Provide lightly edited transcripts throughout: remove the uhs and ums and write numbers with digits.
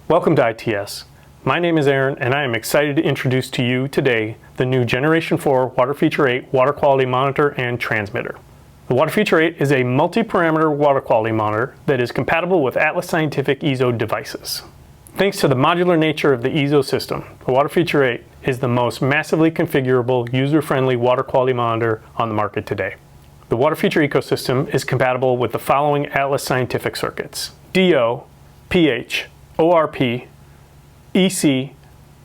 Welcome to ITS. My name is Aaron and I am excited to introduce to you today the new Generation 4 WaterFeature8 water quality monitor and transmitter. The WaterFeature8 is a multi-parameter water quality monitor that is compatible with Atlas Scientific EZO devices. Thanks to the modular nature of the EZO system, the WaterFeature8 is the most massively configurable, user-friendly water quality monitor on the market today. The WaterFeature ecosystem is compatible with the following Atlas Scientific circuits: DO, pH, ORP, EC,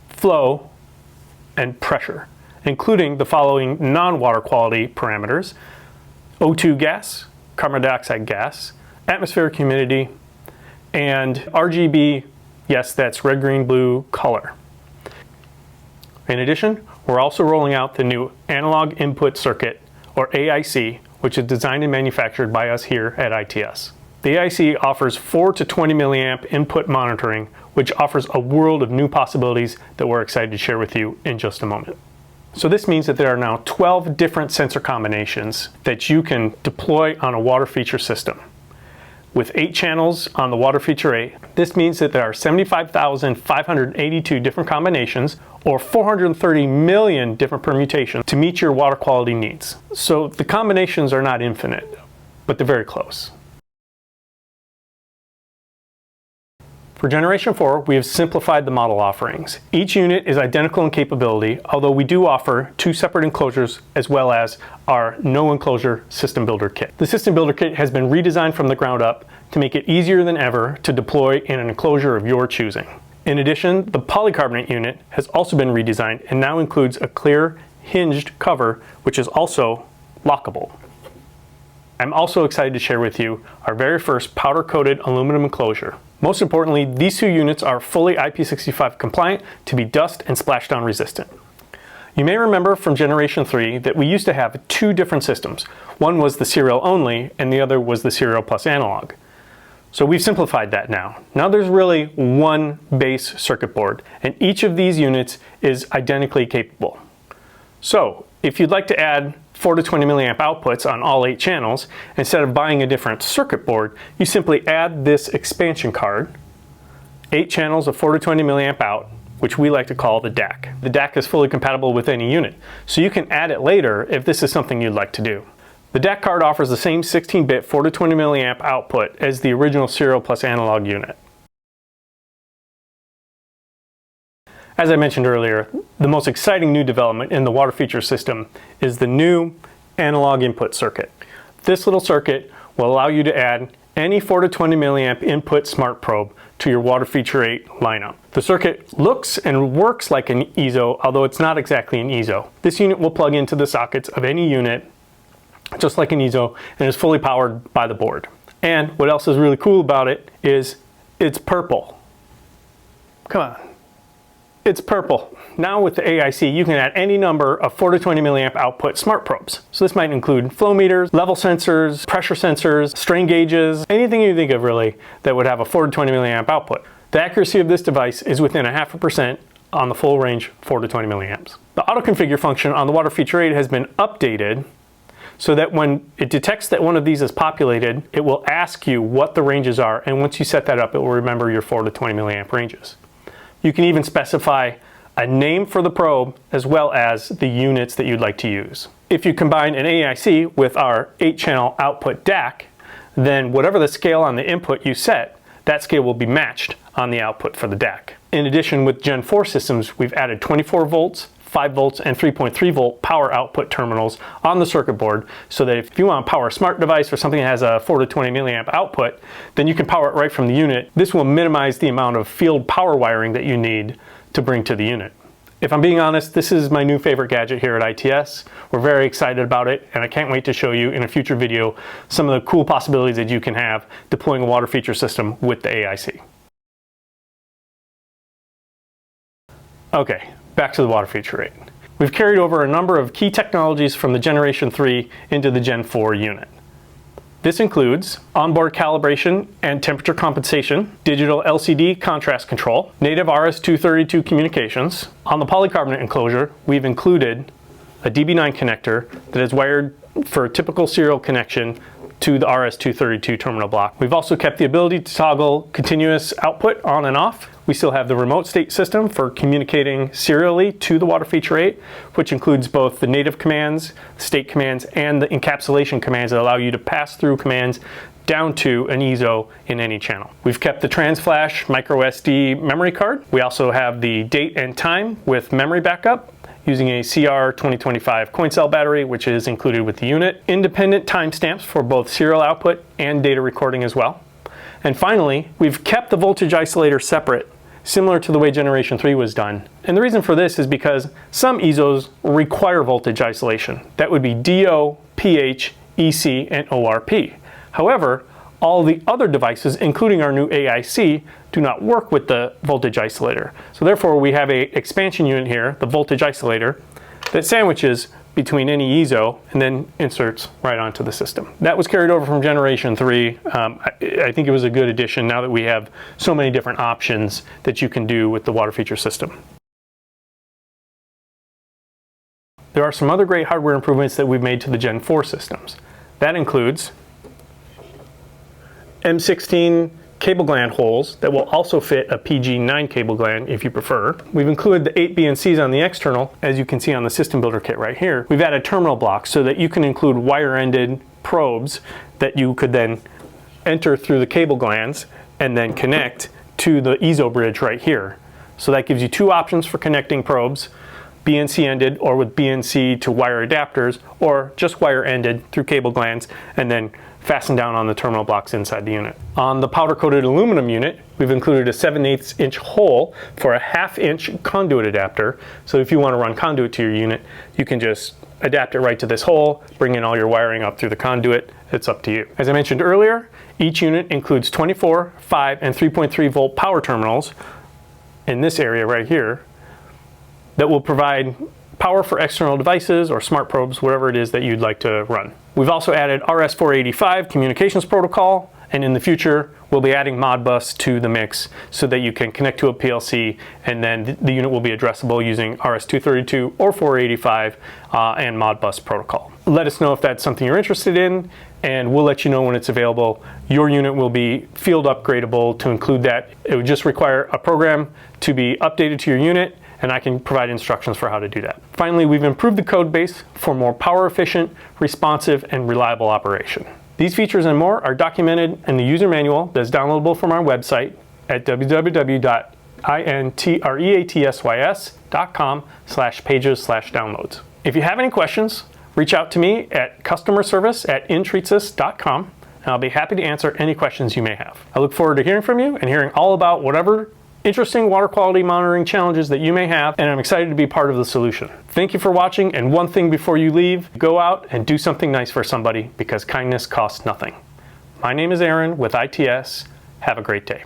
flow, and pressure, including the following non-water quality parameters: O2 gas, carbon dioxide gas, atmospheric humidity, and RGB, yes, that's red, green, blue color. In addition, we're also rolling out the new analog input circuit, or AIC, which is designed and manufactured by us here at ITS. The AIC offers 4 to 20 milliamp input monitoring, which offers a world of new possibilities that we're excited to share with you in just a moment. So this means that there are now 12 different sensor combinations that you can deploy on a WaterFeature system. With 8 channels on the WaterFeature8, this means that there are 75,582 different combinations, or 430 million different permutations to meet your water quality needs. So the combinations are not infinite, but they're very close. For Generation 4, we have simplified the model offerings. Each unit is identical in capability, although we do offer 2 separate enclosures as well as our no enclosure system builder kit. The system builder kit has been redesigned from the ground up to make it easier than ever to deploy in an enclosure of your choosing. In addition, the polycarbonate unit has also been redesigned and now includes a clear hinged cover, which is also lockable. I'm also excited to share with you our very first powder-coated aluminum enclosure. Most importantly, these 2 units are fully IP65 compliant to be dust and splashdown resistant. You may remember from Generation 3 that we used to have 2 different systems. One was the serial only and the other was the serial plus analog. So we've simplified that now. Now there's really one base circuit board and each of these units is identically capable. So if you'd like to add 4 to 20 milliamp outputs on all 8 channels, instead of buying a different circuit board, you simply add this expansion card, 8 channels of 4 to 20 milliamp out, which we like to call the DAC. The DAC is fully compatible with any unit, so you can add it later if this is something you'd like to do. The DAC card offers the same 16-bit 4 to 20 milliamp output as the original serial plus analog unit. As I mentioned earlier, the most exciting new development in the WaterFeature system is the new analog input circuit. This little circuit will allow you to add any 4 to 20 milliamp input smart probe to your WaterFeature8 lineup. The circuit looks and works like an EZO, although it's not exactly an EZO. This unit will plug into the sockets of any unit, just like an EZO, and is fully powered by the board. And what else is really cool about it is it's purple. Come on. It's purple. Now with the AIC, you can add any number of 4 to 20 milliamp output smart probes. So this might include flow meters, level sensors, pressure sensors, strain gauges, anything you think of really that would have a 4 to 20 milliamp output. The accuracy of this device is within 0.5% on the full range 4 to 20 milliamps. The auto configure function on the WaterFeature8 has been updated so that when it detects that one of these is populated, it will ask you what the ranges are, and once you set that up, it will remember your 4 to 20 milliamp ranges. You can even specify a name for the probe as well as the units that you'd like to use. If you combine an AIC with our 8-channel output DAC, then whatever the scale on the input you set, that scale will be matched on the output for the DAC. In addition, with Gen 4 systems, we've added 24 volts, 5 volts, and 3.3 volt power output terminals on the circuit board so that if you want to power a smart device or something that has a 4 to 20 milliamp output, then you can power it right from the unit. This will minimize the amount of field power wiring that you need to bring to the unit. If I'm being honest, this is my new favorite gadget here at ITS. We're very excited about it, and I can't wait to show you in a future video some of the cool possibilities that you can have deploying a WaterFeature system with the AIC. Okay, back to the WaterFeature8. We've carried over a number of key technologies from the Generation 3 into the Gen 4 unit. This includes onboard calibration and temperature compensation, digital LCD contrast control, native RS-232 communications. On the polycarbonate enclosure, we've included a DB9 connector that is wired for a typical serial connection to the RS-232 terminal block. We've also kept the ability to toggle continuous output on and off. We still have the remote state system for communicating serially to the WaterFeature8, which includes both the native commands, state commands, and the encapsulation commands that allow you to pass through commands down to an EZO in any channel. We've kept the TransFlash microSD memory card. We also have the date and time with memory backup using a CR 2025 coin cell battery, which is included with the unit. Independent timestamps for both serial output and data recording as well. And finally, we've kept the voltage isolator separate, similar to the way Generation 3 was done. And the reason for this is because some EZOs require voltage isolation. That would be DO, PH, EC, and ORP. However, all the other devices, including our new AIC, do not work with the voltage isolator. So therefore, we have an expansion unit here, the voltage isolator, that sandwiches between any EZO and then inserts right onto the system. That was carried over from Generation 3. I think it was a good addition now that we have so many different options that you can do with the WaterFeature system. There are some other great hardware improvements that we've made to the Gen 4 systems. That includes M16 cable gland holes that will also fit a PG9 cable gland if you prefer. We've included the 8 BNCs on the external, as you can see on the system builder kit right here. We've added terminal blocks so that you can include wire-ended probes that you could then enter through the cable glands and then connect to the EZO bridge right here. So that gives you two options for connecting probes, BNC ended or with BNC to wire adapters, or just wire ended through cable glands and then fasten down on the terminal blocks inside the unit. On the powder-coated aluminum unit, we've included a 7/8 inch hole for a 1/2 inch conduit adapter. So if you want to run conduit to your unit, you can just adapt it right to this hole, bring in all your wiring up through the conduit. It's up to you. As I mentioned earlier, each unit includes 24, 5, and 3.3 volt power terminals in this area right here that will provide power for external devices or smart probes, whatever it is that you'd like to run. We've also added RS-485 communications protocol, and in the future we'll be adding Modbus to the mix so that you can connect to a PLC and then the unit will be addressable using RS-232 or 485 and Modbus protocol. Let us know if that's something you're interested in, and we'll let you know when it's available. Your unit will be field upgradable to include that. It would just require a program to be updated to your unit, and I can provide instructions for how to do that. Finally, we've improved the code base for more power efficient, responsive, and reliable operation. These features and more are documented in the user manual that's downloadable from our website at www.intreatsys.com/pages/downloads. If you have any questions, reach out to me at customerservice@intreatsys.com, and I'll be happy to answer any questions you may have. I look forward to hearing from you and hearing all about whatever interesting water quality monitoring challenges that you may have, and I'm excited to be part of the solution. Thank you for watching, and one thing before you leave, go out and do something nice for somebody, because kindness costs nothing. My name is Aaron with ITS. Have a great day.